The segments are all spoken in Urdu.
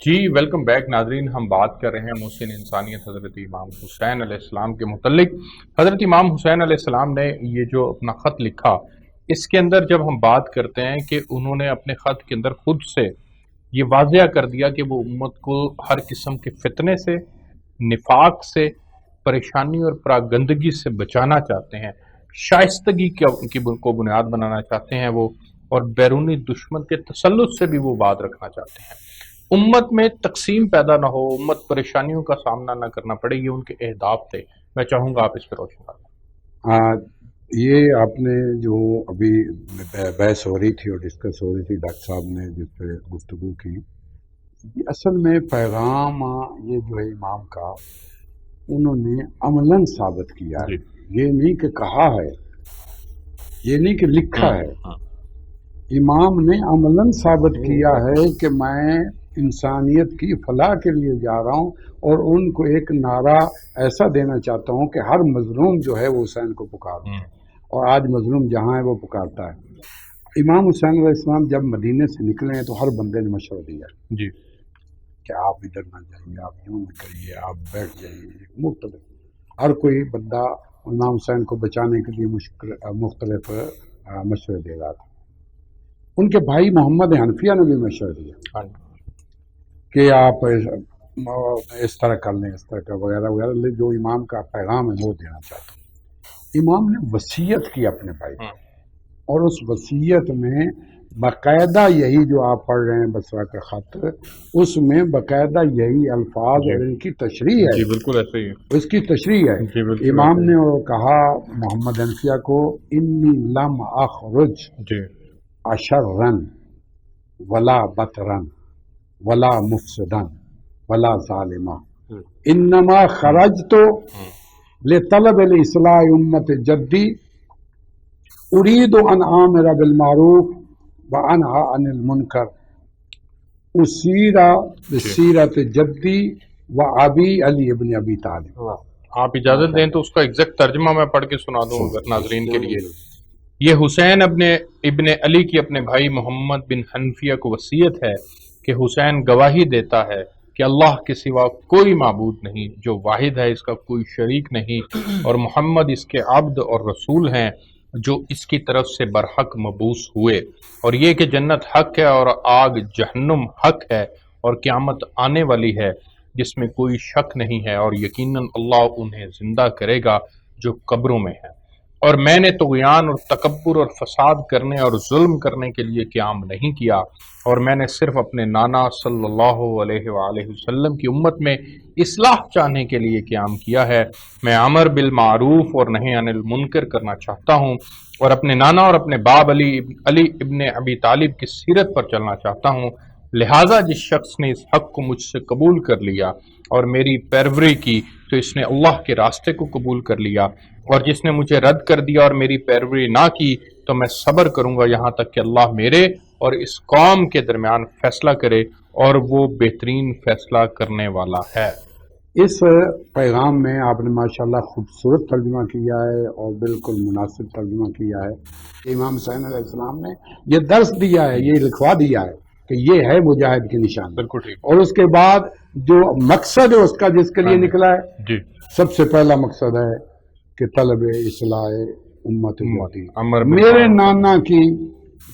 جی ویلکم بیک ناظرین، ہم بات کر رہے ہیں محسن انسانیت حضرت امام حسین علیہ السلام کے متعلق۔ حضرت امام حسین علیہ السلام نے یہ جو اپنا خط لکھا، اس کے اندر جب ہم بات کرتے ہیں کہ انہوں نے اپنے خط کے اندر خود سے یہ واضح کر دیا کہ وہ امت کو ہر قسم کے فتنے سے، نفاق سے، پریشانی اور پراگندگی سے بچانا چاہتے ہیں، شائستگی کو بنیاد بنانا چاہتے ہیں وہ، اور بیرونی دشمن کے تسلط سے بھی وہ بات رکھنا چاہتے ہیں۔ امت میں تقسیم پیدا نہ ہو، امت پریشانیوں کا سامنا نہ کرنا پڑے، یہ ان کے اہداف تھے۔ میں چاہوں گا آپ اس پہ روشن کریں۔ یہ آپ نے جو ابھی بحث ہو رہی تھی اور ڈسکس ہو رہی تھی، ڈاکٹر صاحب نے جس پہ گفتگو کی، یہ اصل میں پیغام یہ جو ہے امام کا، انہوں نے عملاً ثابت کیا ہے۔ یہ نہیں کہ کہا ہے، یہ نہیں کہ لکھا ہے، امام نے عملاً ثابت کیا ہے کہ میں انسانیت کی فلاح کے لیے جا رہا ہوں، اور ان کو ایک نعرہ ایسا دینا چاہتا ہوں کہ ہر مظلوم جو ہے وہ حسین کو پکارتا ہے، اور آج مظلوم جہاں ہے وہ پکارتا ہے۔ امام حسین علیہ السلام جب مدینے سے نکلے ہیں تو ہر بندے نے مشورہ دیا جی کہ آپ ادھر نہ جائیے، آپ یوں نہ کریے، آپ بیٹھ جائیے، مختلف ہر کوئی بندہ امام حسین کو بچانے کے لیے مختلف مشورے دے رہا تھا۔ ان کے بھائی محمد حنفیہ نے بھی مشورہ دیا کہ آپ اس طرح کر لیں، اس طرح کا وغیرہ وغیرہ، جو امام کا پیغام ہے وہ دینا چاہتا ہوں۔ امام نے وصیت کی اپنے بھائی، اور اس وصیت میں باقاعدہ یہی جو آپ پڑھ رہے ہیں بصرہ کا خط، اس میں باقاعدہ یہی الفاظ اور ان کی تشریح ہے۔ جی بالکل ایسے ہی ہے، اس کی تشریح ہے۔ امام نے کہا محمد حنفیہ کو، انی لم اخرج اشرن ولا بطرن ولا مفسدن ولا ظالمہ، انما خرجت لطلب الاصلاح امت جدی اريد ان آمر بالمعروف وانہی عن المنکر اسیر بسیرت جدی و ابی علی ابن ابی طالب۔ آپ اجازت دیں تو اس کا ایگزیکٹ ترجمہ میں پڑھ کے سنا دوں ناظرین کے لیے۔ یہ حسین ابن علی کی اپنے بھائی محمد بن حنفیہ کو وصیت ہے کہ حسین گواہی دیتا ہے کہ اللہ کے سوا کوئی معبود نہیں، جو واحد ہے، اس کا کوئی شریک نہیں، اور محمد اس کے عبد اور رسول ہیں جو اس کی طرف سے برحق مبعوث ہوئے، اور یہ کہ جنت حق ہے اور آگ جہنم حق ہے، اور قیامت آنے والی ہے جس میں کوئی شک نہیں ہے، اور یقیناً اللہ انہیں زندہ کرے گا جو قبروں میں ہیں، اور میں نے طغیان اور تکبر اور فساد کرنے اور ظلم کرنے کے لیے قیام نہیں کیا، اور میں نے صرف اپنے نانا صلی اللہ علیہ وآلہ وسلم کی امت میں اصلاح چاہنے کے لیے قیام کیا ہے۔ میں امر بالمعروف اور نہی عن المنکر کرنا چاہتا ہوں، اور اپنے نانا اور اپنے باپ علی ابن ابی طالب کی سیرت پر چلنا چاہتا ہوں، لہٰذا جس شخص نے اس حق کو مجھ سے قبول کر لیا اور میری پیروی کی تو اس نے اللہ کے راستے کو قبول کر لیا، اور جس نے مجھے رد کر دیا اور میری پیروی نہ کی تو میں صبر کروں گا یہاں تک کہ اللہ میرے اور اس قوم کے درمیان فیصلہ کرے، اور وہ بہترین فیصلہ کرنے والا ہے۔ اس پیغام میں آپ نے ماشاءاللہ خوبصورت ترجمہ کیا ہے اور بالکل مناسب ترجمہ کیا ہے۔ امام حسین علیہ السلام نے یہ درس دیا ہے، یہ لکھوا دیا ہے کہ یہ ہے مجاہد کی نشانی، بالکل ٹھیک۔ اور اس کے بعد جو مقصد ہے اس کا جس کے لیے نکلا ہے، جی سب سے پہلا مقصد ہے کہ طلب اصلاح امت جدی، امر میرے نانا کی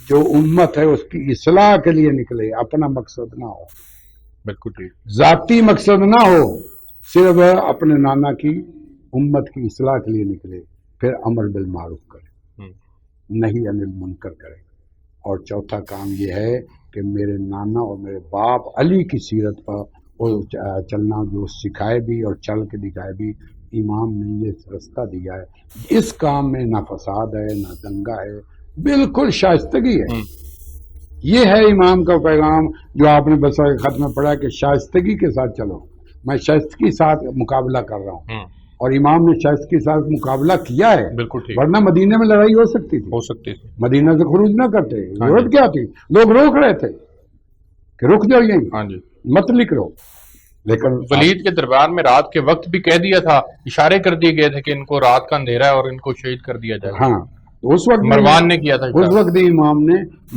جو امت ہے اس کی اصلاح کے لیے نکلے، اپنا مقصد نہ ہو، بالکل ٹھیک، ذاتی مقصد نہ ہو، صرف اپنے نانا کی امت کی اصلاح کے لیے نکلے، پھر امر بالمعروف کرے، نہی عن المنکر کرے، اور چوتھا کام یہ ہے کہ میرے نانا اور میرے باپ علی کی سیرت پر چلنا، جو سکھائے بھی اور چل کے دکھائے بھی، امام نے یہ رستہ دیا ہے۔ اس کام میں نہ فساد ہے نہ دنگا ہے، بالکل شائستگی ہے۔ یہ ہے امام کا پیغام جو آپ نے بصرہ کے خط میں پڑھا کہ شائستگی کے ساتھ چلو، میں شائستگی کے ساتھ مقابلہ کر رہا ہوں، اور امام نے شائستگی کے ساتھ مقابلہ کیا ہے، بالکل ٹھیک، ورنہ مدینے میں لڑائی ہو سکتی تھی، ہو سکتی تھی، مدینہ سے خروج نہ کرتے، ضرورت کیا تھی، لوگ روک رہے تھے کہ رک جاؤ یہیں، ہاں جی، مت لکھو، لیکن ولید کے دربار میں رات کے وقت بھی کہہ دیا تھا، اشارے کر دیے گئے تھے کہ ان کو رات کا اندھیرا ہے اور ان کو شہید کر دیا جائے۔ ہاں، اس وقت مروان نے کیا تھا، اس وقت بھی امام نے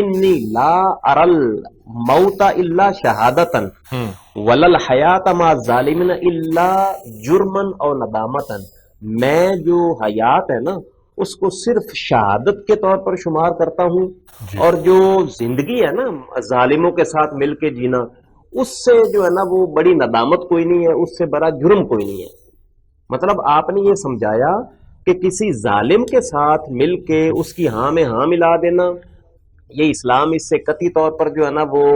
انی لا ارل موت الا شہادتن ولل حیات ما ظالمن الا جرمن اور ندامتن، میں جو حیات ہے نا اس کو صرف شہادت کے طور پر شمار کرتا ہوں، اور جو زندگی ہے نا ظالموں کے ساتھ مل کے جینا، اس سے جو ہے نا وہ بڑی ندامت کوئی نہیں ہے، اس سے بڑا جرم کوئی نہیں ہے۔ مطلب آپ نے یہ سمجھایا کہ کسی ظالم کے ساتھ مل کے اس کی ہاں میں ہاں ملا دینا، یہ اسلام اس سے قطعی طور پر جو ہے نا وہ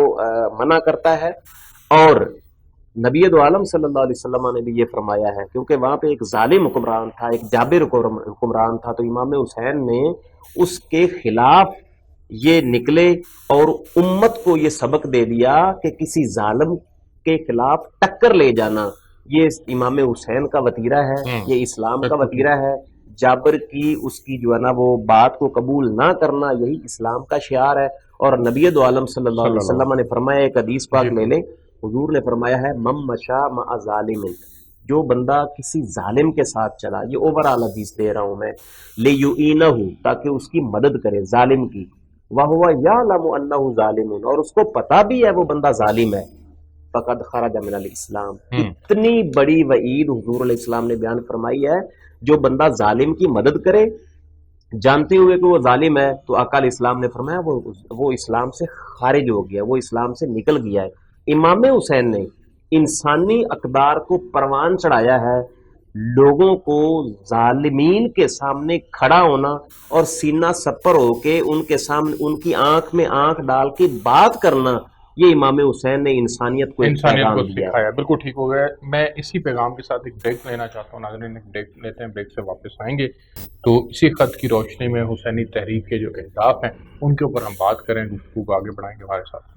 منع کرتا ہے۔ اور نبی دو عالم صلی اللہ علیہ وسلم نے بھی یہ فرمایا ہے، کیونکہ وہاں پہ ایک ظالم حکمران تھا، ایک جابر حکمران تھا، تو امام حسین نے اس کے خلاف یہ نکلے اور امت کو یہ سبق دے دیا کہ کسی ظالم کے خلاف ٹکر لے جانا یہ امام حسین کا وتیرہ ہے، یہ اسلام کا وتیرہ ہے۔ جابر کی اس کی جو ہے نا وہ بات کو قبول نہ کرنا یہی اسلام کا شعار ہے۔ اور نبی دو عالم صلی اللہ علیہ وسلم نے فرمایا، ایک حدیث پاک لے لیں، حضور نے فرمایا ہے مم مشا مع ظالم، جو بندہ کسی ظالم کے ساتھ چلا، یہ اوور آل حدیث دے رہا ہوں میں، لیعینہ، تاکہ اس کی مدد کرے ظالم کی، وہو یعلم انہ ظالم، اور اس کو پتہ بھی ہے وہ بندہ ظالم ہے، فقد خرج من الاسلام۔ اتنی بڑی وعید حضور علیہ السلام نے بیان فرمائی ہے، جو بندہ ظالم کی مدد کرے جانتے ہوئے کہ وہ ظالم ہے، تو آقا علیہ السلام نے فرمایا وہ اسلام سے خارج ہو گیا، وہ اسلام سے نکل گیا ہے۔ امام حسین نے انسانی اقدار کو پروان چڑھایا ہے، لوگوں کو ظالمین کے سامنے کھڑا ہونا اور سینہ سپر ہو کے ان کے سامنے ان کی آنکھ میں آنکھ ڈال کے بات کرنا، یہ امام حسین نے انسانیت کو سکھایا۔ بالکل ٹھیک ہو گیا۔ میں اسی پیغام کے ساتھ ایک بریک لینا چاہتا ہوں، ناظرین ایک بریک لیتے ہیں، بریک سے واپس آئیں گے تو اسی خط کی روشنی میں حسینی تحریک کے جو اہداف ہیں ان کے اوپر ہم بات کریں، گفتگو کو آگے بڑھائیں گے ہمارے ساتھ۔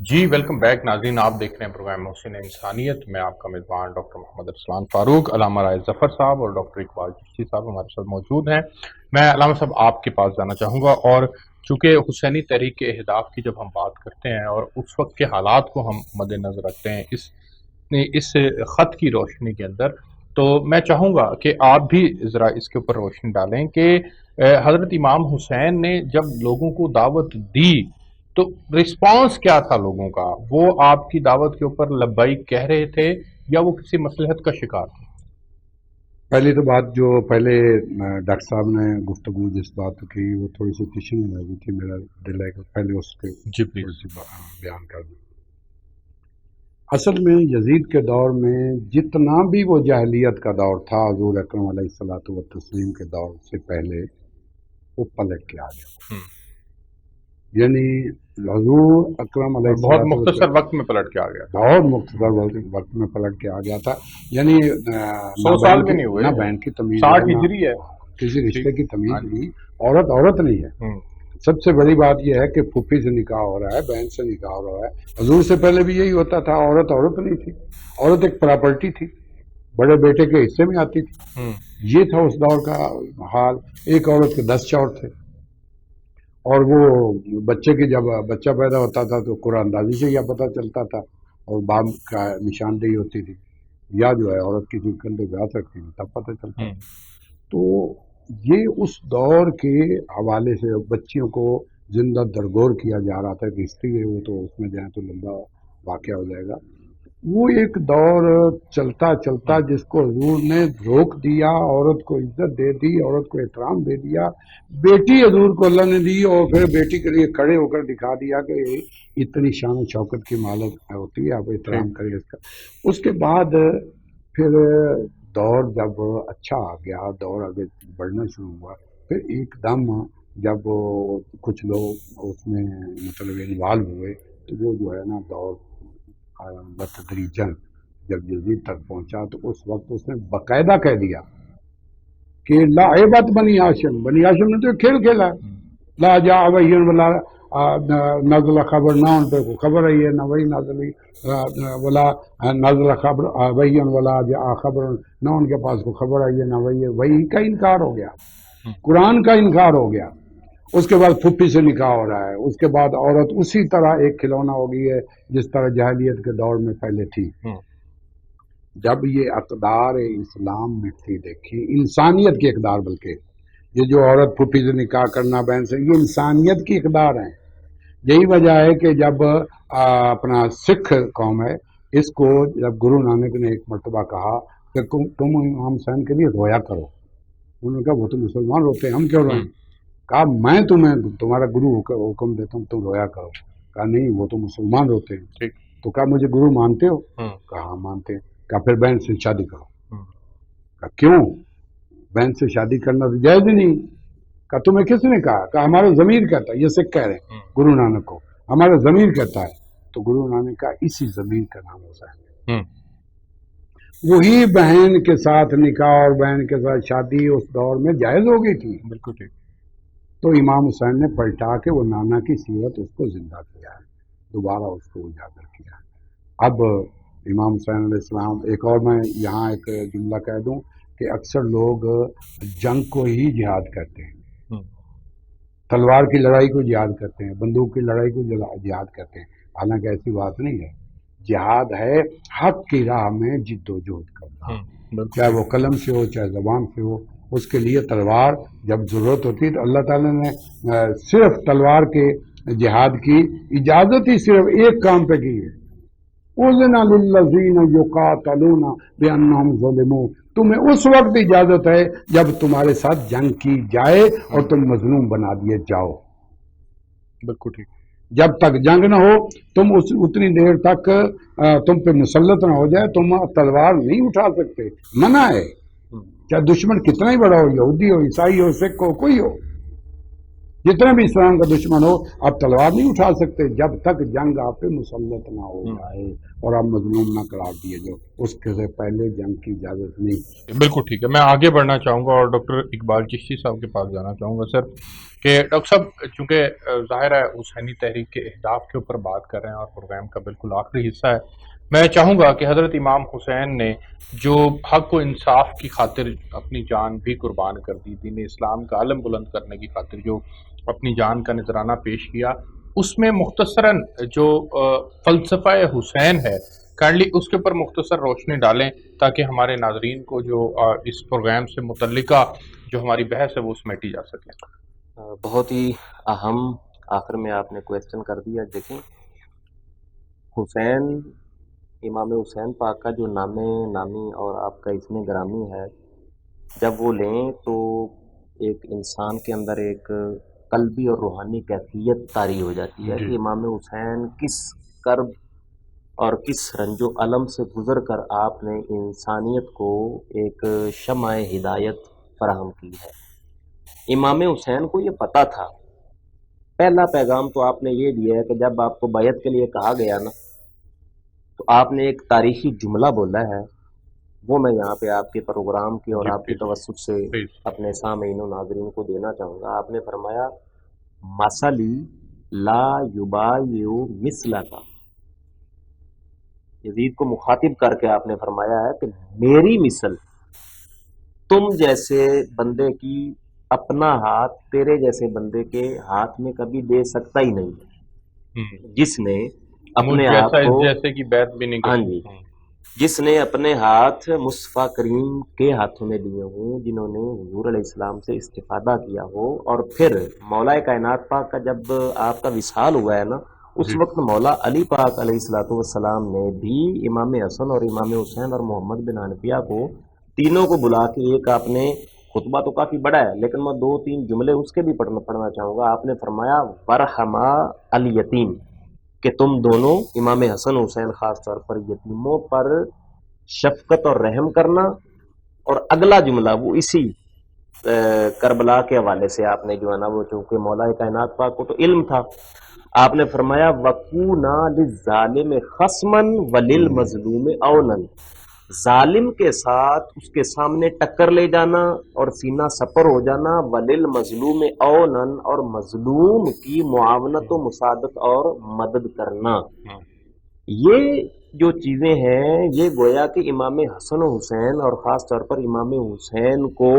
جی ویلکم بیک ناظرین، آپ دیکھ رہے ہیں پروگرام محسن انسانیت، میں آپ کا میزبان ڈاکٹر محمد ارسلان فاروق۔ علامہ رائے ظفر صاحب اور ڈاکٹر اقبال چشتی صاحب ہمارے ساتھ موجود ہیں۔ میں علامہ صاحب آپ کے پاس جانا چاہوں گا، اور چونکہ حسینی تحریک کے اہداف کی جب ہم بات کرتے ہیں اور اس وقت کے حالات کو ہم مد نظر رکھتے ہیں اس خط کی روشنی کے اندر، تو میں چاہوں گا کہ آپ بھی ذرا اس کے اوپر روشنی ڈالیں کہ حضرت امام حسین نے جب لوگوں کو دعوت دی تو رسپانس کیا تھا لوگوں کا؟ وہ آپ کی دعوت کے اوپر لبیک کہہ رہے تھے یا وہ کسی مصلحت کا شکار تھے؟ پہلی تو بات جو پہلے ڈاکٹر صاحب نے گفتگو جس بات کی وہ تھوڑی سی ٹیشن میں لگی تھی، میرا دل ہے کہ پہلے اس کے تھوڑی سی بیان کر دوں۔ اصل میں یزید کے دور میں جتنا بھی وہ جاہلیت کا دور تھا حضور اکرم علیہ الصلوۃ والتسلیم کے دور سے پہلے، وہ پلٹ کے آ گیا۔ یعنی حضور اکرم علیہ بہت مختصر وقت میں پلٹ کے آ گیا، بہت مختصر وقت میں پلٹ کے آ گیا تھا۔ یعنی 100 سال بھی نہیں ہوئے، نہ بہن کی تمیز، 60 ہجری ہے، کسی رشتے کی تمیز نہیں، عورت نہیں ہے۔ سب سے بڑی بات یہ ہے کہ پھوپھی سے نکاح ہو رہا ہے، بہن سے نکاح ہو رہا ہے۔ حضور سے پہلے بھی یہی ہوتا تھا، عورت نہیں تھی، عورت ایک پراپرٹی تھی، بڑے بیٹے کے حصے میں آتی تھی۔ یہ تھا اس دور کا حال۔ ایک عورت کے 10 شوہر تھے، اور وہ بچے کی جب بچہ پیدا ہوتا تھا تو قرآن اندازی سے یا پتہ چلتا تھا، اور باپ کا نشاندہی ہوتی تھی، یا جو ہے عورت کی کندھے پہ ہاتھ رکھتی تھی تب پتہ چلتا۔ تو یہ اس دور کے حوالے سے بچیوں کو زندہ درگور کیا جا رہا تھا کہ ہسٹری ہے وہ، تو اس میں جائیں تو لمبا واقعہ ہو جائے گا۔ وہ ایک دور چلتا چلتا جس کو حضور نے روک دیا، عورت کو عزت دے دی، عورت کو احترام دے دیا، بیٹی حضور کو اللہ نے دی، اور پھر بیٹی کے لیے کھڑے ہو کر دکھا دیا کہ اتنی شان و شوکت کی مالک ہوتی ہے، آپ احترام کریں اس کا۔ اس کے بعد پھر دور جب اچھا آ گیا، دور آگے بڑھنا شروع ہوا، پھر ایک دم جب کچھ لوگ اس میں مطلب انوالو ہوئے تو وہ جو ہے نا دور بتدریجاً جب یزید تک پہنچا تو اس وقت اس نے باقاعدہ کہہ دیا کہ لعبت بنی ہاشم، بنی ہاشم نے تو کھیل کھیلا ہے، لا جا وحی ولا نازل خبر، نہ ان پہ کوئی خبر آئی ہے نہ وہی نازل ہوئی، ولا نازل خبر وحی ولا جا خبر، نہ ان کے پاس کوئی خبر آئی ہے نہ وہی کا انکار ہو گیا، قرآن کا انکار ہو گیا۔ اس کے بعد پھپھی سے نکاح ہو رہا ہے، اس کے بعد عورت اسی طرح ایک کھلونا ہو گئی ہے جس طرح جاہلیت کے دور میں پہلے تھی۔ جب یہ اقدار اسلام میں تھی، دیکھیں انسانیت کی اقدار، بلکہ یہ جو عورت پھپھی سے نکاح کرنا بہن سے، یہ انسانیت کی اقدار ہیں۔ یہی وجہ ہے کہ جب اپنا سکھ قوم ہے، اس کو جب گرو نانک نے ایک مرتبہ کہا کہ تم امام حسین کے لیے رویا کرو، انہوں نے کہا وہ تو مسلمان روتے ہیں، ہم کیوں روئیں؟ کہا میں تمہیں تمہارا گرو حکم دیتا ہوں تم رویا کرو۔ کہا نہیں وہ تو مسلمان روتے ہیں۔ تو کہا مجھے گرو مانتے ہو؟ کہا ہاں مانتے ہیں۔ کہا پھر بہن سے شادی کرو۔ کہا کیوں؟ بہن سے شادی کرنا تو جائز ہی نہیں۔ کہا تمہیں کس نے کہا؟ کہا ہمارا ضمیر کہتا ہے، یہ سکھ کہہ رہے ہیں گرو نانک کو، ہمارا ضمیر کہتا ہے۔ تو گرو نانک کا اسی ضمیر کا نام حسین ہے۔ وہی بہن کے ساتھ نکاح اور بہن کے ساتھ شادی اس دور میں جائز ہو گئی تھی۔ بالکل ٹھیک۔ تو امام حسین نے پلٹا کے وہ نانا کی سیرت اس کو زندہ کیا ہے، دوبارہ اس کو اجاگر کیا ہے۔ اب امام حسین علیہ السلام، ایک اور میں یہاں ایک جملہ کہہ دوں کہ اکثر لوگ جنگ کو ہی جہاد کرتے ہیں، تلوار کی لڑائی کو جہاد کرتے ہیں، بندوق کی لڑائی کو جہاد کرتے ہیں، حالانکہ ایسی بات نہیں ہے۔ جہاد ہے حق کی راہ میں جد و جہد کرنا، چاہے وہ قلم سے ہو چاہے زبان سے ہو۔ اس کے لیے تلوار جب ضرورت ہوتی ہے تو اللہ تعالیٰ نے صرف تلوار کے جہاد کی اجازت ہی صرف ایک کام پہ کی ہے، اذن للذین یقاتلون بانہم ظلموا، تمہیں اس وقت اجازت ہے جب تمہارے ساتھ جنگ کی جائے اور تم مظلوم بنا دیے جاؤ۔ بالکل ٹھیک۔ جب تک جنگ نہ ہو تم اتنی دیر تک تم پہ مسلط نہ ہو جائے تم تلوار نہیں اٹھا سکتے، منع ہے۔ چاہے دشمن کتنا ہی بڑا ہو، یہودی ہو، عیسائی ہو، سکھ ہو، کوئی ہو، جتنا بھی اسلام کا دشمن ہو، آپ تلوار نہیں اٹھا سکتے جب تک جنگ آپ پہ مسلط نہ ہو جائے اور آپ مظلوم نہ قرار دیے جاؤ، اس سے پہلے جنگ کی اجازت نہیں۔ بالکل ٹھیک ہے۔ میں آگے بڑھنا چاہوں گا اور ڈاکٹر اقبال چشتی صاحب کے پاس جانا چاہوں گا سر، کہ ڈاکٹر صاحب چونکہ ظاہر ہے حسینی تحریک کے اہداف کے اوپر بات کر رہے ہیں اور پروگرام کا بالکل آخری حصہ ہے، میں چاہوں گا کہ حضرت امام حسین نے جو حق و انصاف کی خاطر اپنی جان بھی قربان کر دی، دین اسلام کا علم بلند کرنے کی خاطر جو اپنی جان کا نذرانہ پیش کیا، اس میں مختصراً جو فلسفہ حسین ہے، کائنڈلی اس کے اوپر مختصر روشنی ڈالیں تاکہ ہمارے ناظرین کو جو اس پروگرام سے متعلقہ جو ہماری بحث ہے وہ سمیٹی جا سکے۔ بہت ہی اہم آخر میں آپ نے کویسچن کر دیا۔ دیکھیں حسین، امام حسین پاک کا جو نامی اور آپ کا اسم گرامی ہے، جب وہ لیں تو ایک انسان کے اندر ایک قلبی اور روحانی کیفیت طاری ہو جاتی ہے کہ امام حسین کس کرب اور کس رنج و علم سے گزر کر آپ نے انسانیت کو ایک شمع ہدایت فراہم کی ہے۔ امام حسین کو یہ پتہ تھا، پہلا پیغام تو آپ نے یہ دیا ہے کہ جب آپ کو بیعت کے لیے کہا گیا نا تو آپ نے ایک تاریخی جملہ بولا ہے، وہ میں یہاں پہ آپ کے پروگرام کی اور آپ کے توسط سے اپنے سامعین و ناظرین کو دینا چاہوں گا۔ آپ نے فرمایا مثلی لا یبایع مثلک، یزید کو مخاطب کر کے آپ نے فرمایا ہے کہ میری مثل تم جیسے بندے کی اپنا ہاتھ تیرے جیسے بندے کے ہاتھ میں کبھی دے سکتا ہی نہیں، جس نے اپنے آپ کو جیسے کی بیعت بھی نہیں، ہاں جی، جس نے اپنے ہاتھ مصطفیٰ کریم کے ہاتھوں میں دیے ہوں، جنہوں نے حضور علیہ السلام سے استفادہ کیا ہو، اور پھر مولا کائنات پاک کا جب آپ کا وصال ہوا ہے نا، اس وقت مولا علی پاک علیہ السلام نے بھی امام حسن اور امام حسین اور محمد بن حنفیہ کو تینوں کو بلا کے ایک آپ نے خطبہ تو کافی بڑا ہے لیکن میں 2-3 جملے اس کے بھی پڑھنا چاہوں گا۔ آپ نے فرمایا ورحما الیتیم، کہ تم دونوں امام حسن حسین خاص طور پر یتیموں پر شفقت اور رحم کرنا اور اگلا جملہ وہ اسی کربلا کے حوالے سے آپ نے جو ہے نا وہ چونکہ مولا کائنات پاک کو تو علم تھا، آپ نے فرمایا وَكُونَا لِلظَّالِمِ خَصْمًا وَلِلْمَظْلُومِ عَوْنًا، ظالم کے ساتھ اس کے سامنے ٹکر لے جانا اور سینہ سپر ہو جانا، وَلِلْمَظْلُومِ عَوْنًا، اور مظلوم کی معاونت و مساعدت اور مدد کرنا۔ یہ جو چیزیں ہیں یہ گویا کہ امام حسن و حسین اور خاص طور پر امام حسین کو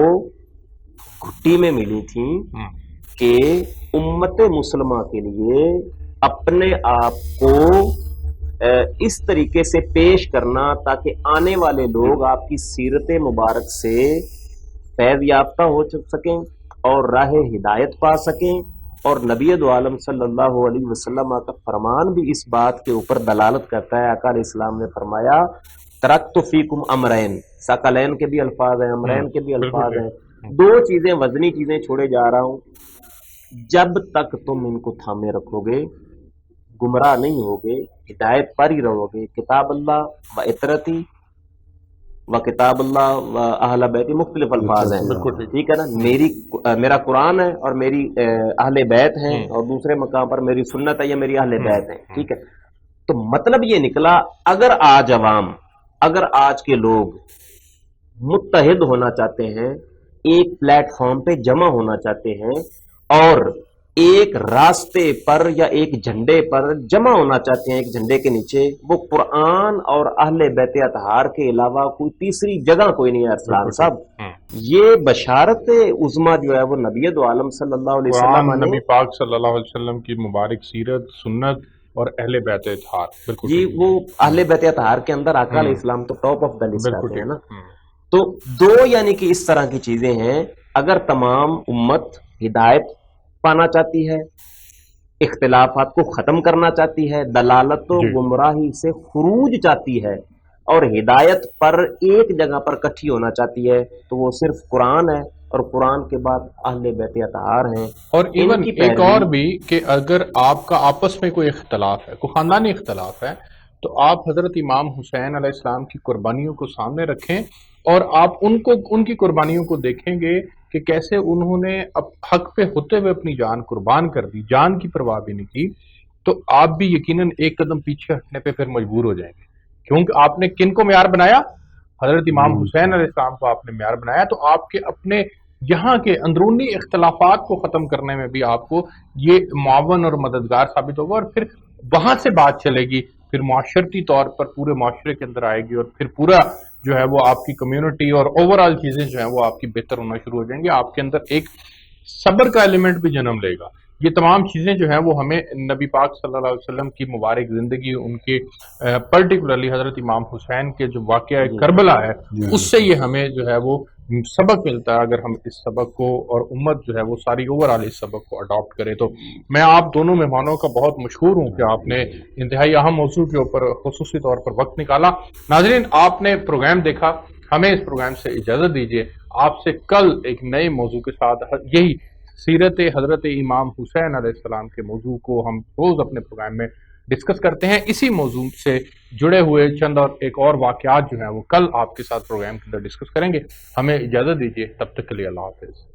گھٹی میں ملی تھیں کہ امت مسلمہ کے لیے اپنے آپ کو اس طریقے سے پیش کرنا تاکہ آنے والے لوگ آپ کی سیرت مبارک سے فیض یافتہ ہو سکیں اور راہ ہدایت پا سکیں، اور نبی دو عالم صلی اللہ علیہ وسلم کا فرمان بھی اس بات کے اوپر دلالت کرتا ہے۔ آقا علیہ السلام نے فرمایا ترکت فیکم امرین، ثقلین کے بھی الفاظ ہیں، امرین کے بھی الفاظ ہیں، دو چیزیں وزنی چیزیں چھوڑے جا رہا ہوں، جب تک تم ان کو تھامے رکھو گے گمراہ نہیں ہوگے، ہدایت پر ہی رہو گے، کتاب اللہ و اطرتی و کتاب اللہ و اہل بیتی، مختلف الفاظ ہیں، ٹھیک ہے نا، میرا قرآن ہے اور میری اہل بیت ہیں، اور دوسرے مقام پر میری سنت ہے یا میری اہل بیت ہیں، ٹھیک ہے۔ تو مطلب یہ نکلا اگر آج عوام، اگر آج کے لوگ متحد ہونا چاہتے ہیں، ایک پلیٹ فارم پہ جمع ہونا چاہتے ہیں اور ایک راستے پر یا ایک جھنڈے پر جمع ہونا چاہتے ہیں، ایک جھنڈے کے نیچے، وہ قرآن اور اہل بیت اطہار کے علاوہ کوئی تیسری جگہ کوئی نہیں ہے ارسلان صاحب۔ یہ بشارت عظمیٰ جو ہے وہ نبی دو عالم صلی اللہ علیہ وسلم نے، نبی پاک صلی اللہ علیہ وسلم کی مبارک سیرت، سنت اور اہل بیت اطہار، بالکل جی وہ اہل بیت اطہار کے اندر آقا علیہ السلام تو ٹاپ آف دا لسٹ آتے ہیں نا۔ تو دو یعنی کہ اس طرح کی چیزیں ہیں، اگر تمام امت ہدایت پانا چاہتی ہے، اختلافات کو ختم کرنا چاہتی ہے، دلالت و گمراہی سے خروج چاہتی ہے اور ہدایت پر ایک جگہ پر کٹھی ہونا چاہتی ہے، تو وہ صرف قرآن ہے، اور قرآن کے بعد اہل بیت اطہار ہیں۔ اور ایون ایک اور بھی کہ اگر آپ کا آپس میں کوئی اختلاف ہے، کوئی خاندانی اختلاف ہے، تو آپ حضرت امام حسین علیہ السلام کی قربانیوں کو سامنے رکھیں اور آپ ان کی قربانیوں کو دیکھیں گے کہ کیسے انہوں نے حق پہ ہوتے ہوئے اپنی جان قربان کر دی، جان کی پرواہ بھی نہیں کی، تو آپ بھی یقیناً ایک قدم پیچھے ہٹنے پہ پھر مجبور ہو جائیں گے، کیونکہ آپ نے کن کو معیار بنایا؟ حضرت امام حسین علیہ السلام کو آپ نے معیار بنایا، تو آپ کے اپنے یہاں کے اندرونی اختلافات کو ختم کرنے میں بھی آپ کو یہ معاون اور مددگار ثابت ہوگا، اور پھر وہاں سے بات چلے گی، پھر معاشرتی طور پر پورے معاشرے کے اندر آئے گی، اور پھر پورا جو ہے وہ آپ کی کمیونٹی اور اوورآل چیزیں جو ہیں وہ آپ کی بہتر ہونا شروع ہو جائیں گی، آپ کے اندر ایک صبر کا ایلیمنٹ بھی جنم لے گا۔ یہ تمام چیزیں جو ہیں وہ ہمیں نبی پاک صلی اللہ علیہ وسلم کی مبارک زندگی، ان کے پرٹیکولرلی حضرت امام حسین کے جو واقعہ کربلا ہے، اس سے یہ ہمیں جو ہے وہ سبق ملتا ہے۔ اگر ہم اس سبق کو، اور امت جو ہے وہ ساری اوورآل اس سبق کو اڈاپٹ کرے، تو میں آپ دونوں مہمانوں کا بہت مشکور ہوں کہ آپ نے انتہائی اہم موضوع کے اوپر خصوصی طور پر وقت نکالا۔ ناظرین، آپ نے پروگرام دیکھا، ہمیں اس پروگرام سے اجازت دیجیے، آپ سے کل ایک نئے موضوع کے ساتھ، یہی سیرت حضرت امام حسین علیہ السلام کے موضوع کو ہم روز اپنے پروگرام میں ڈسکس کرتے ہیں۔ اسی موضوع سے جڑے ہوئے چند اور ایک اور واقعات جو ہیں وہ کل آپ کے ساتھ پروگرام کے اندر ڈسکس کریں گے۔ ہمیں اجازت دیجیے، تب تک کے لیے اللہ حافظ۔